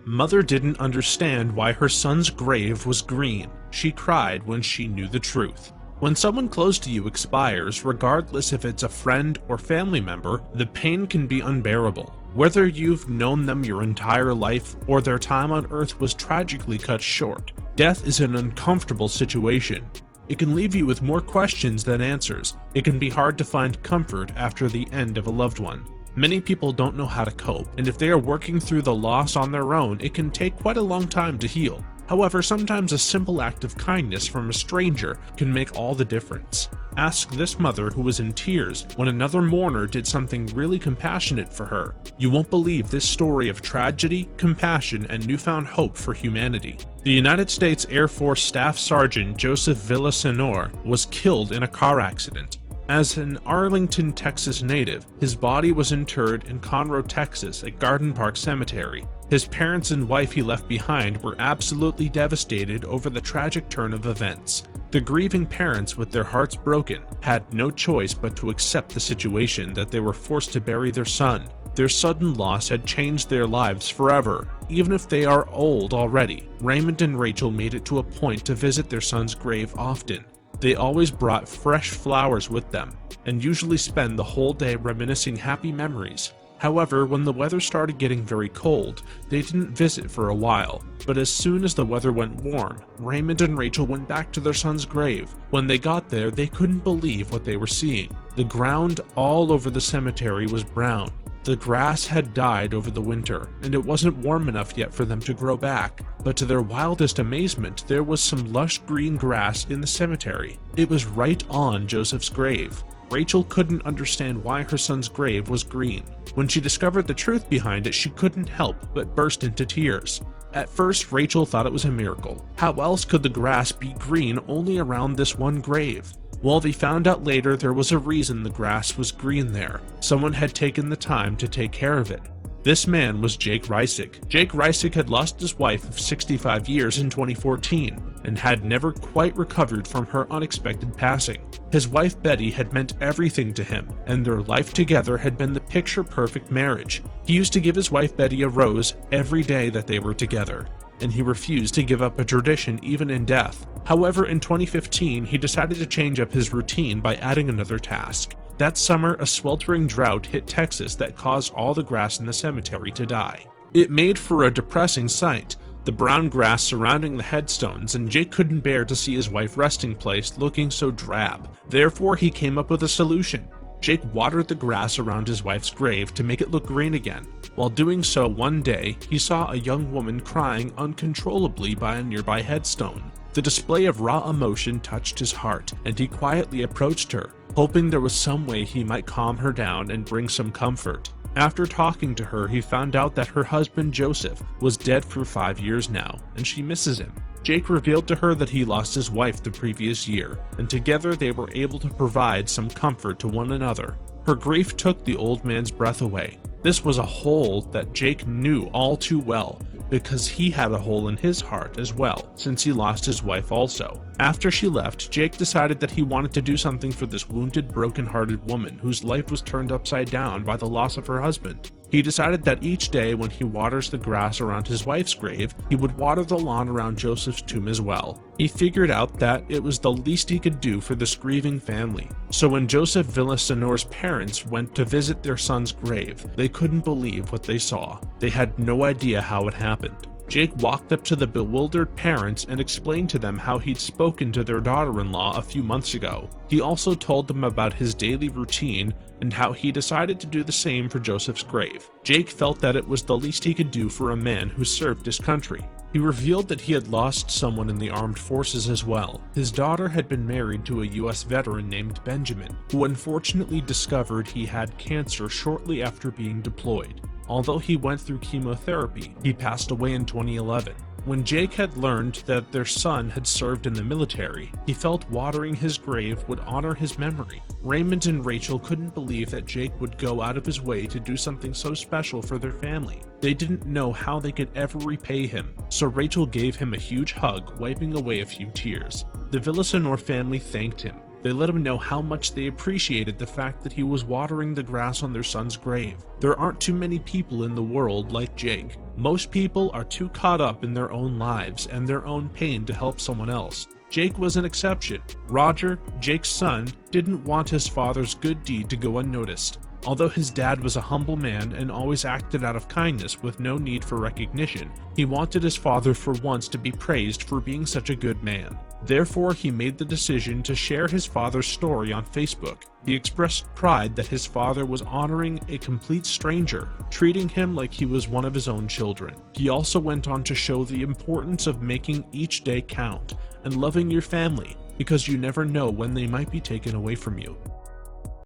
Mother didn't understand why her son's grave was green. She cried when she knew the truth. When someone close to you expires, regardless if it's a friend or family member, the pain can be unbearable. Whether you've known them your entire life or their time on Earth was tragically cut short, death is an uncomfortable situation. It can leave you with more questions than answers. It can be hard to find comfort after the end of a loved one. Many people don't know how to cope, and if they are working through the loss on their own, it can take quite a long time to heal. However, sometimes a simple act of kindness from a stranger can make all the difference. Ask this mother who was in tears when another mourner did something really compassionate for her. You won't believe this story of tragedy, compassion, and newfound hope for humanity. The United States Air Force Staff Sergeant Joseph Villasenor was killed in a car accident. As an Arlington, Texas native, his body was interred in Conroe, Texas at Garden Park Cemetery. His parents and wife he left behind were absolutely devastated over the tragic turn of events. The grieving parents, with their hearts broken, had no choice but to accept the situation that they were forced to bury their son. Their sudden loss had changed their lives forever. Even if they are old already, Raymond and Rachel made it to a point to visit their son's grave often. They always brought fresh flowers with them, and usually spend the whole day reminiscing happy memories. However, when the weather started getting very cold, they didn't visit for a while. But as soon as the weather went warm, Raymond and Rachel went back to their son's grave. When they got there, they couldn't believe what they were seeing. The ground all over the cemetery was brown. The grass had died over the winter, and it wasn't warm enough yet for them to grow back. But to their wildest amazement, there was some lush green grass in the cemetery. It was right on Joseph's grave. Rachel couldn't understand why her son's grave was green. When she discovered the truth behind it, she couldn't help but burst into tears. At first, Rachel thought it was a miracle. How else could the grass be green only around this one grave? Well, they found out later there was a reason the grass was green there. Someone had taken the time to take care of it. This man was Jake Reisick. Jake Reisick had lost his wife of 65 years in 2014 and had never quite recovered from her unexpected passing. His wife Betty had meant everything to him, and their life together had been the picture-perfect marriage. He used to give his wife Betty a rose every day that they were together, and he refused to give up a tradition even in death. However, in 2015, he decided to change up his routine by adding another task. That summer, a sweltering drought hit Texas that caused all the grass in the cemetery to die. It made for a depressing sight, the brown grass surrounding the headstones, and Jake couldn't bear to see his wife's resting place looking so drab. Therefore, he came up with a solution. Jake watered the grass around his wife's grave to make it look green again. While doing so one day, he saw a young woman crying uncontrollably by a nearby headstone. The display of raw emotion touched his heart, and he quietly approached her, hoping there was some way he might calm her down and bring some comfort. After talking to her, he found out that her husband Joseph was dead for 5 years now, and she misses him. Jake revealed to her that he lost his wife the previous year, and together they were able to provide some comfort to one another. Her grief took the old man's breath away. This was a hole that Jake knew all too well, because he had a hole in his heart as well, since he lost his wife also. After she left, Jake decided that he wanted to do something for this wounded, broken-hearted woman whose life was turned upside down by the loss of her husband. He decided that each day when he waters the grass around his wife's grave, he would water the lawn around Joseph's tomb as well. He figured out that it was the least he could do for this grieving family. So when Joseph Villasenor's parents went to visit their son's grave, they couldn't believe what they saw. They had no idea how it happened. Jake walked up to the bewildered parents and explained to them how he'd spoken to their daughter-in-law a few months ago. He also told them about his daily routine and how he decided to do the same for Joseph's grave. Jake felt that it was the least he could do for a man who served his country. He revealed that he had lost someone in the armed forces as well. His daughter had been married to a U.S. veteran named Benjamin, who unfortunately discovered he had cancer shortly after being deployed. Although he went through chemotherapy, he passed away in 2011. When Jake had learned that their son had served in the military, he felt watering his grave would honor his memory. Raymond and Rachel couldn't believe that Jake would go out of his way to do something so special for their family. They didn't know how they could ever repay him, so Rachel gave him a huge hug, wiping away a few tears. The Villasenor family thanked him. They let him know how much they appreciated the fact that he was watering the grass on their son's grave. There aren't too many people in the world like Jake. Most people are too caught up in their own lives and their own pain to help someone else. Jake was an exception. Roger, Jake's son, didn't want his father's good deed to go unnoticed. Although his dad was a humble man and always acted out of kindness with no need for recognition, he wanted his father for once to be praised for being such a good man. Therefore, he made the decision to share his father's story on Facebook. He expressed pride that his father was honoring a complete stranger, treating him like he was one of his own children. He also went on to show the importance of making each day count and loving your family, because you never know when they might be taken away from you.